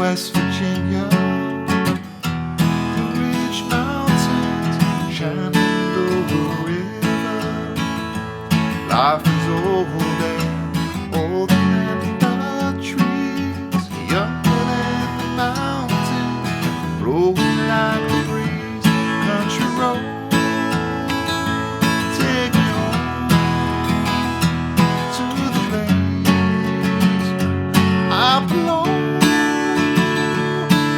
West Virginia, the rich mountains shining over the river. Life is over there, older than the trees, younger than the mountains, blowing like a breeze. Country road, take me home to the place I belong.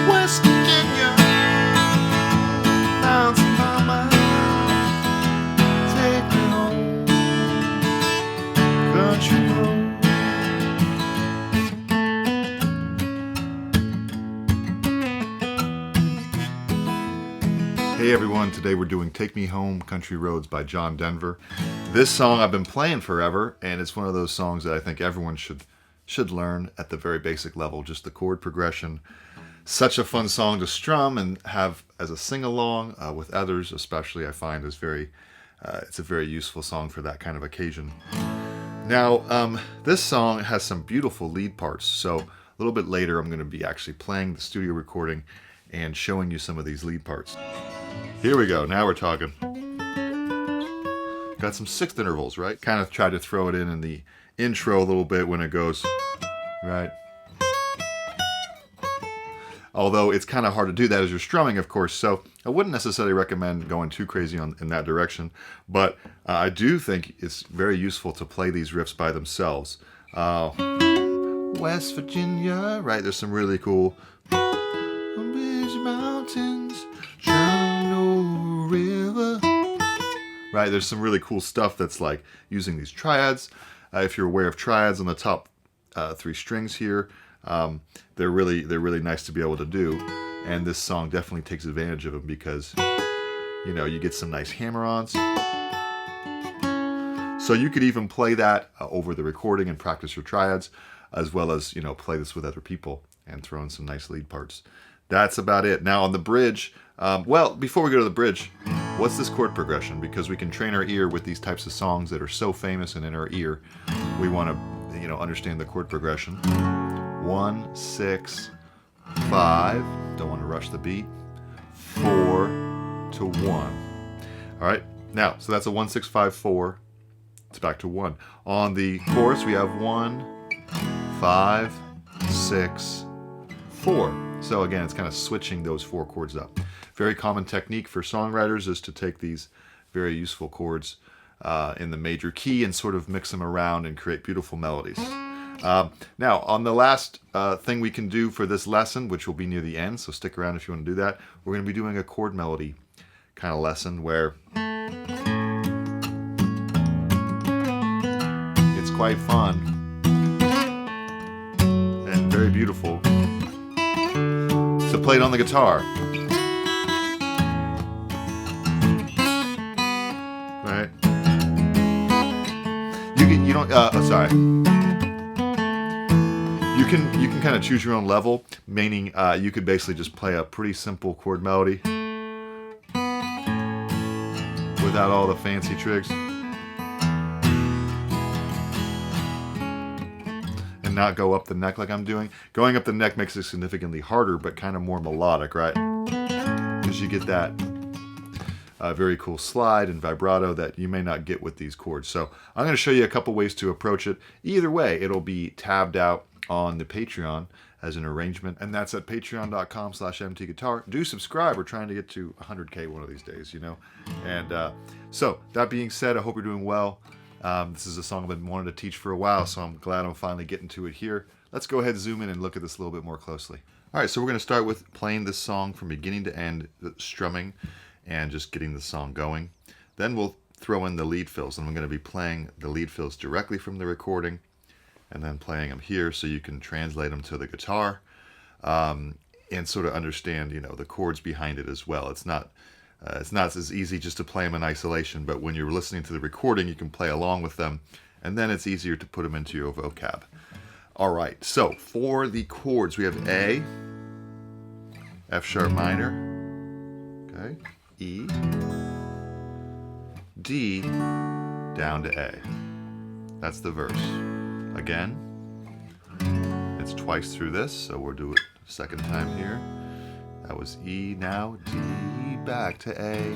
West Virginia, down to my mind. Take me home, country road. Hey everyone, today we're doing Take Me Home, Country Roads by John Denver. This song I've been playing forever, and it's one of those songs that I think everyone should learn at the very basic level, just the chord progression. Such a fun song to strum and have as a sing-along with others, especially, I find is it's a very useful song for that kind of occasion. Now, this song has some beautiful lead parts, so a little bit later I'm going to be actually playing the studio recording and showing you some of these lead parts. Here we go, now we're talking. Got some sixth intervals, right? Kind of tried to throw it in the intro a little bit when it goes, right? Although it's kind of hard to do that as you're strumming, of course, so I wouldn't necessarily recommend going too crazy in that direction, but I do think it's very useful to play these riffs by themselves. West Virginia, right? There's some really cool mountains, Shenandoah River. Right, there's some really cool stuff that's like using these triads. If you're aware of triads on the top three strings here, they're really nice to be able to do. And this song definitely takes advantage of them because, you know, you get some nice hammer-ons. So you could even play that over the recording and practice your triads, as well as, you know, play this with other people and throw in some nice lead parts. That's about it. Now on the bridge, well, before we go to the bridge, what's this chord progression? Because we can train our ear with these types of songs that are so famous and in our ear. We want to, you know, understand the chord progression. 1, 6, 5. Don't want to rush the beat. 4 to 1. All right. Now, so that's a 1, 6, 5, 4. It's back to 1. On the chorus, we have 1, 5, 6, 4. So again, it's kind of switching those 4 chords up. Very common technique for songwriters is to take these very useful chords in the major key and sort of mix them around and create beautiful melodies. Now, on the last thing we can do for this lesson, which will be near the end, so stick around if you want to do that, we're going to be doing a chord melody kind of lesson where it's quite fun and very beautiful to play it on the guitar. Right? You don't. Sorry. You can kind of choose your own level, meaning you could basically just play a pretty simple chord melody without all the fancy tricks. Not go up the neck like I'm doing. Going up the neck makes it significantly harder, but kind of more melodic, right? Because you get that very cool slide and vibrato that you may not get with these chords. So I'm going to show you a couple ways to approach it. Either way, it'll be tabbed out on the Patreon as an arrangement, and that's at patreon.com/mtguitar. Do subscribe. We're trying to get to 100K one of these days, you know. And so that being said, I hope you're doing well. This is a song I've been wanting to teach for a while, so I'm glad I'm finally getting to it here. Let's go ahead and zoom in and look at this a little bit more closely. All right, so we're going to start with playing this song from beginning to end, strumming, and just getting the song going. Then we'll throw in the lead fills, and I'm going to be playing the lead fills directly from the recording, and then playing them here so you can translate them to the guitar, and sort of understand, you know, the chords behind it as well. It's not as easy just to play them in isolation, but when you're listening to the recording, you can play along with them, and then it's easier to put them into your vocab. All right, so for the chords, we have A, F sharp minor, okay, E, D, down to A. That's the verse. Again, it's twice through this, so we'll do it Second time here. That was E, now D, back to A.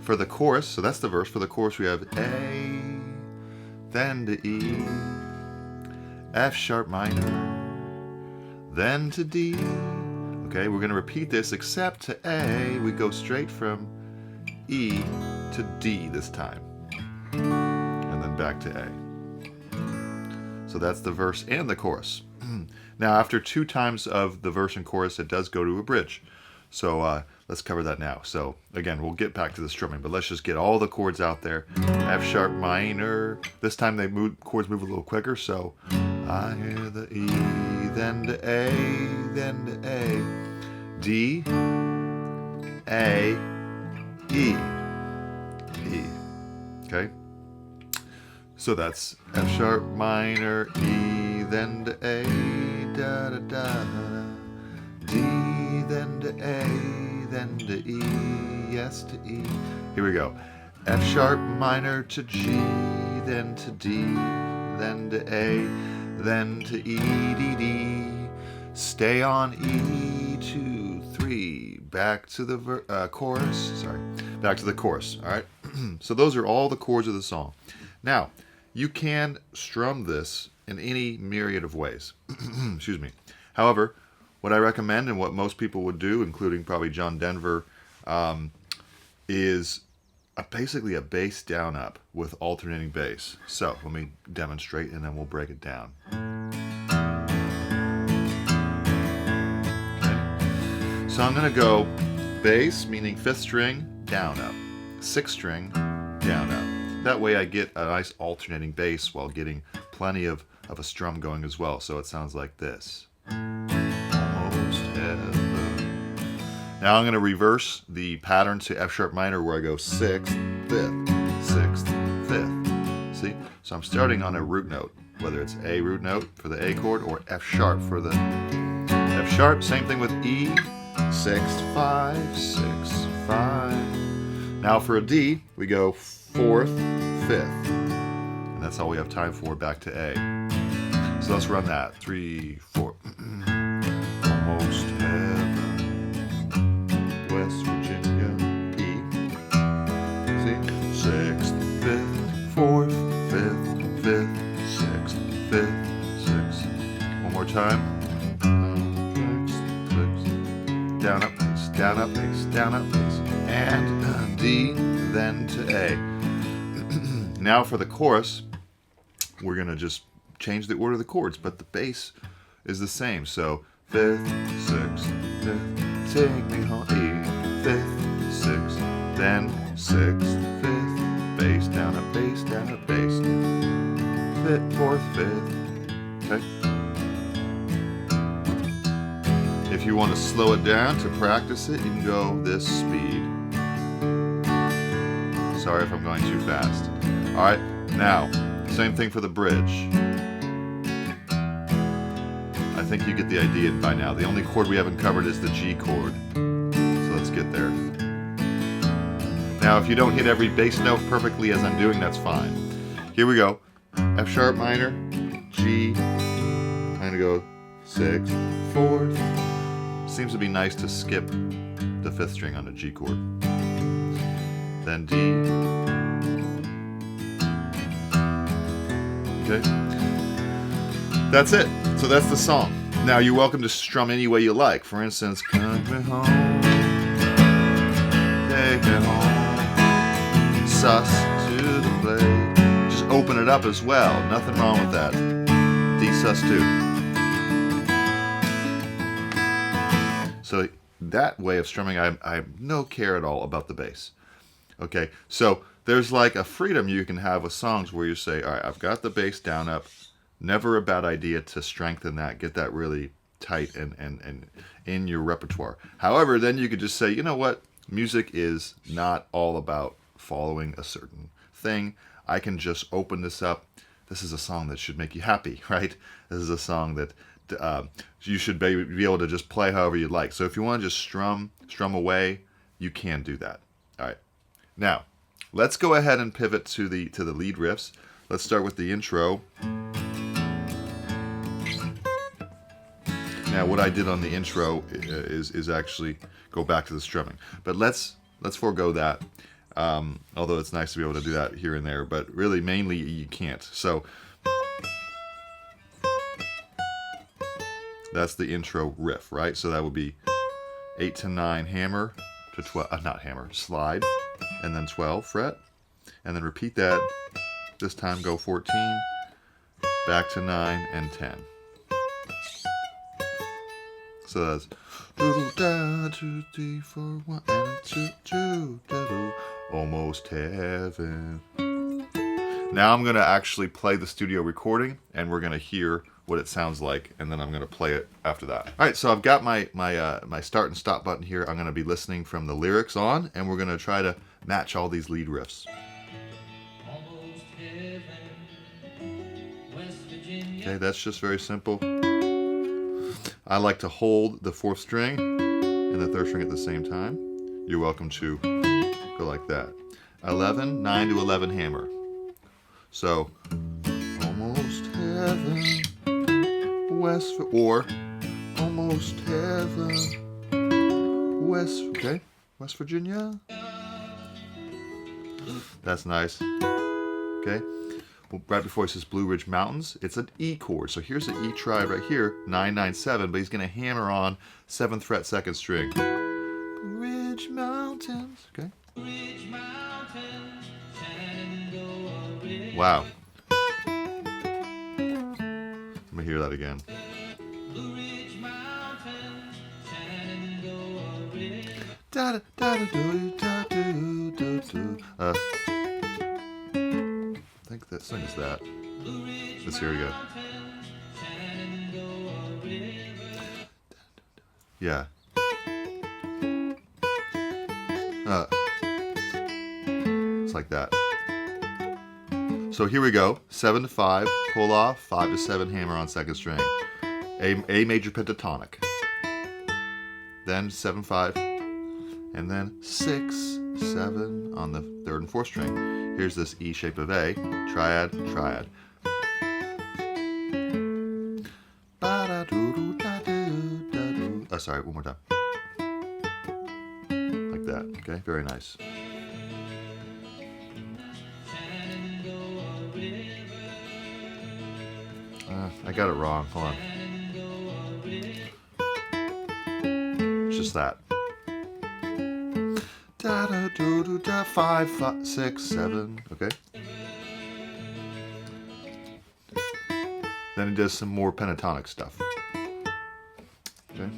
For the chorus, so that's the verse. For the chorus we have A, then to E, F sharp minor, then to D. Okay, we're going to repeat this except to A, we go straight from E to D this time. And then back to A. So that's the verse and the chorus. Now after 2 times of the verse and chorus, it does go to a bridge. So let's cover that now. So again, we'll get back to the strumming, but let's just get all the chords out there. F sharp minor. This time chords move a little quicker. So I hear the E, then to A, then to A, D, A, E, E. Okay. So that's F sharp minor, E, then to A, da da da, D, then to A, then to E, yes to E. Here we go. F sharp minor to G, then to D, then to A, then to E, D, D. Stay on E, 2, 3. Back to the chorus. Sorry, back to the chorus. All right. So those are all the chords of the song. Now, you can strum this in any myriad of ways. Excuse me. However, what I recommend and what most people would do, including probably John Denver, is basically a bass down up with alternating bass. So let me demonstrate and then we'll break it down. Okay. So I'm going to go bass, meaning 5th string, down up, 6th string, down up. That way I get a nice alternating bass while getting plenty of a strum going as well. So it sounds like this. Almost heaven. Now I'm going to reverse the pattern to F sharp minor where I go 6th, 5th, 6th, 5th. See? So I'm starting on a root note, whether it's A root note for the A chord or F sharp for the F sharp. Same thing with E, 6th, 5, 6th, 5. Now for a D, we go 4th, 5th. And that's all we have time for back to A. So let's run that. 3, 4. Almost heaven. West Virginia, E. See? 6th, 5th, 4th, 5th, 5th, 6th, 5th, 6th. One more time. 6th, 6th. Down up bass, down up bass, down up bass. And D, then to A. Now for the chorus, we're going to just change the order of the chords, but the bass is the same. So 5th, 6th, 5th, take me home, E, 5th, 6th, then 6th, 5th, bass, down up, bass, 5th, 4th, 5th. Okay. If you want to slow it down to practice it, you can go this speed. Sorry if I'm going too fast. All right, now, same thing for the bridge. I think you get the idea by now. The only chord we haven't covered is the G chord. So let's get there. Now, if you don't hit every bass note perfectly as I'm doing, that's fine. Here we go. F sharp minor, G. I'm going to go 6th, 4th. Seems to be nice to skip the 5th string on the G chord. Then D. Okay. That's it. So that's the song. Now you're welcome to strum any way you like. For instance, come me home, take me home, sus to the play. Just open it up as well. Nothing wrong with that. D sus 2. So that way of strumming, I have no care at all about the bass. Okay, so there's like a freedom you can have with songs where you say, all right, I've got the bass down up. Never a bad idea to strengthen that, get that really tight and in your repertoire. However, then you could just say, you know what? Music is not all about following a certain thing. I can just open this up. This is a song that should make you happy, right? This is a song that you should be able to just play however you like. So if you want to just strum away, you can do that. All right. Now, let's go ahead and pivot to the lead riffs. Let's start with the intro. Now, what I did on the intro is actually go back to the strumming, but let's forego that. Although it's nice to be able to do that here and there, but really, mainly you can't. So that's the intro riff, right? So that would be 8 to 9 hammer to 12, not hammer, slide, and then 12 fret, and then repeat that. This time go 14, back to 9 and 10. So that's 2, 3, 4, 1 and 2, 2, almost heaven. Now I'm gonna actually play the studio recording, and we're gonna hear what it sounds like, and then I'm gonna play it after that. All right, so I've got my start and stop button here. I'm gonna be listening from the lyrics on, and we're gonna try to match all these lead riffs. Okay, that's just very simple. I like to hold the 4th string and the 3rd string at the same time. You're welcome to go like that. 11, 9 to 11 hammer. So, almost heaven, or almost heaven, okay, West Virginia. That's nice. Okay. Well, right before it says Blue Ridge Mountains, it's an E chord. So here's an E triad right here, 9, 9, 7, but he's going to hammer on 7th fret 2nd string. Blue Ridge Mountains, okay? Wow. Let me hear that again. I think that sings that. Let's hear it again. Yeah. It's like that. So here we go. 7 to 5, pull off. 5 to 7, hammer on 2nd string. A major pentatonic. Then 7, 5, and then 6, 7 on the 3rd and 4th string. Here's this E shape of A, triad, triad. Sorry, one more time. Like that, okay? Very nice. I got it wrong, hold on. It's just that. 5, 6, 7, okay? Then it does some more pentatonic stuff. Okay?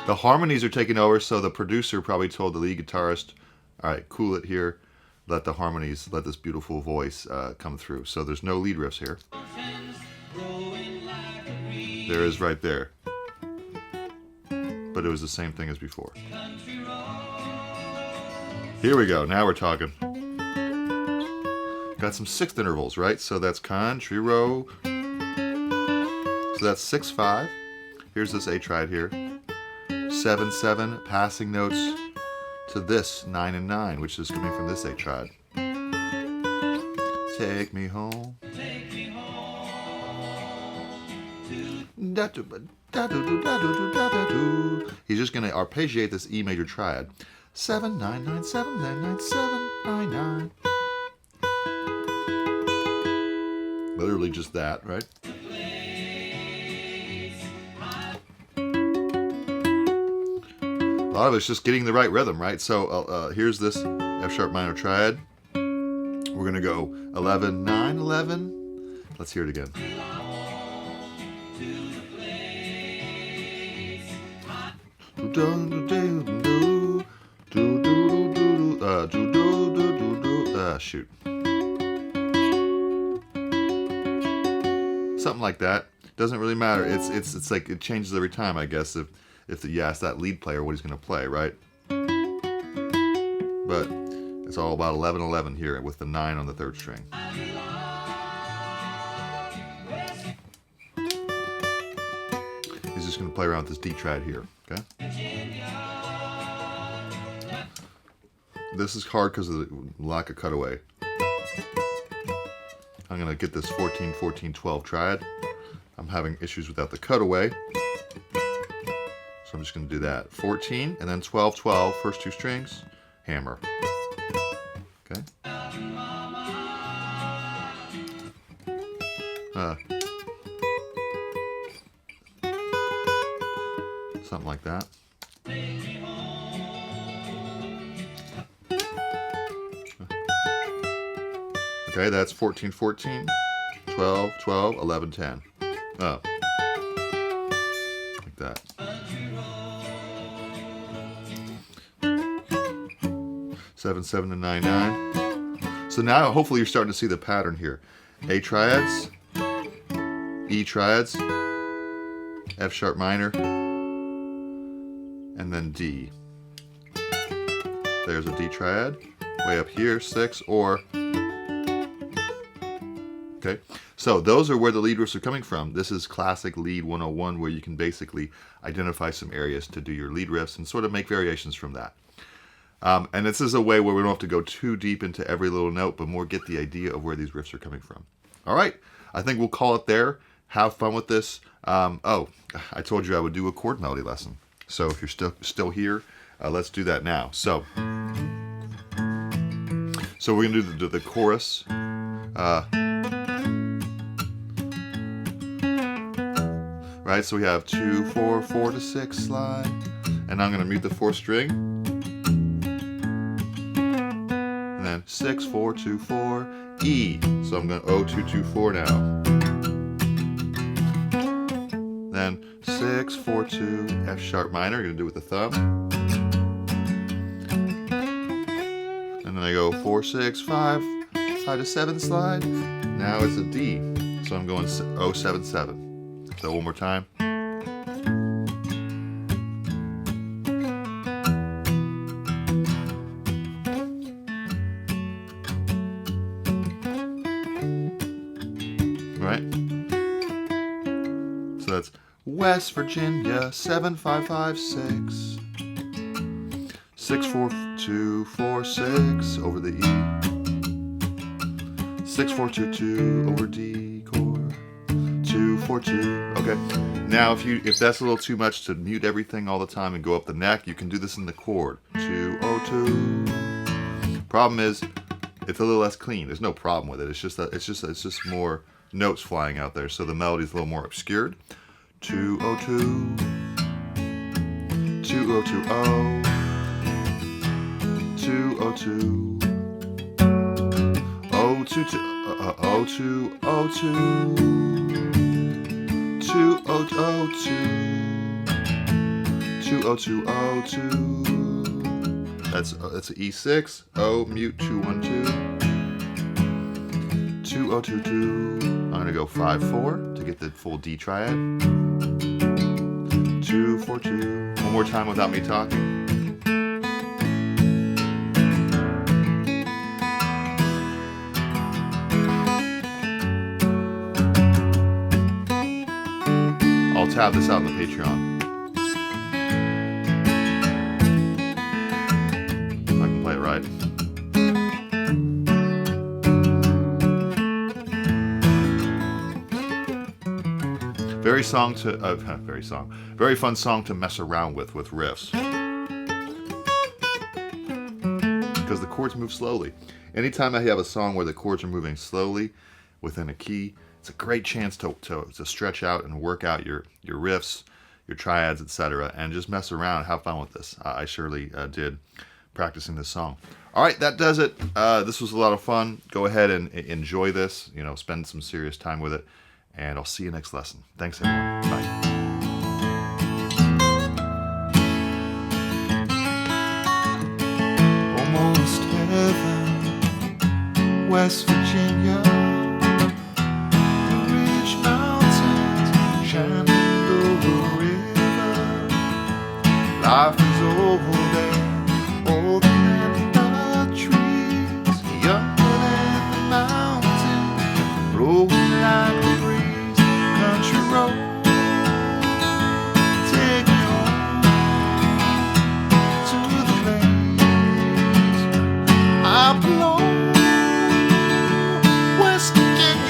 The harmonies are taking over, so the producer probably told the lead guitarist, all right, cool it here, let the harmonies, let this beautiful voice come through. So there's no lead riffs here. There is right there. But it was the same thing as before. Here we go, now we're talking. Got some 6th intervals, right? So that's country road. So that's 6, 5. Here's this A triad here. 7, 7, passing notes to this 9 and 9, which is coming from this A triad. Take me home. Take me home. He's just going to arpeggiate this E major triad. 7, 9, 9, 7, 9, 9, 7, 9, 9. Literally just that, right? A lot of it's just getting the right rhythm, right? So here's this F sharp minor triad. We're going to go 11, 9, 11. Let's hear it again. Shoot. Something like that. Doesn't really matter. It's like it changes every time, I guess, if you ask that lead player what he's going to play, right? But it's all about 11, 11 here with the 9 on the 3rd string. He's just going to play around with this D triad here, okay? This is hard because of the lack of cutaway. I'm going to get this 14, 14, 12 triad. I'm having issues without the cutaway. So I'm just going to do that. 14 and then 12, 12, first two strings, hammer. Okay. Something like that. Okay, that's 14, 14, 12, 12, 11, 10. Oh. Like that. Seven, 7, and 9, 9. So now hopefully you're starting to see the pattern here. A triads, E triads, F sharp minor, and then D. There's a D triad. Way up here, 6, or... Okay, so those are where the lead riffs are coming from. This is classic lead 101, where you can basically identify some areas to do your lead riffs and sort of make variations from that. And this is a way where we don't have to go too deep into every little note, but more get the idea of where these riffs are coming from. All right, I think we'll call it there. Have fun with this. Oh, I told you I would do a chord melody lesson. So if you're still here, let's do that now. So we're going to do the chorus. Right, so we have 2, 4, 4 to 6 slide, and I'm going to mute the 4th string, and then 6, 4, 2, 4, E. So I'm going 0, 2, 2, 4 now. Then 6, 4, 2, F sharp minor. I'm going to do it with the thumb, and then I go 4, 6, 5, 5 to 7 slide. Now it's a D, so I'm going 0, 7, 7. So one more time. Right? So that's West Virginia 7556 64246 over the E 6422 over D chord 242. Okay. Now if that's a little too much to mute everything all the time and go up the neck, you can do this in the chord 202. Problem is it's a little less clean. There's no problem with it. It's just more notes flying out there, so the melody's a little more obscured. 202 2020 202 022 0202 2002 20202. That's an E6. O mute 212 2022. I'm gonna go 5/4 to get the full D triad. 2/4 2. One more time without me talking. I'll tab this out in the Patreon. I can play it right. Very fun song to mess around with riffs. Because the chords move slowly. Anytime I have a song where the chords are moving slowly within a key, it's a great chance to stretch out and work out your riffs, your triads, etc., and just mess around, have fun with this. I surely did practicing this song. All right, that does it. This was a lot of fun. Go ahead and enjoy this. Spend some serious time with it, and I'll see you next lesson. Thanks, everyone. Bye. Almost heaven, West Virginia. Life is over there, older than the trees, younger than the mountains, blowing like the breeze. Country road, take me home to the place I belong. West Virginia.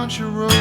bunch of roses.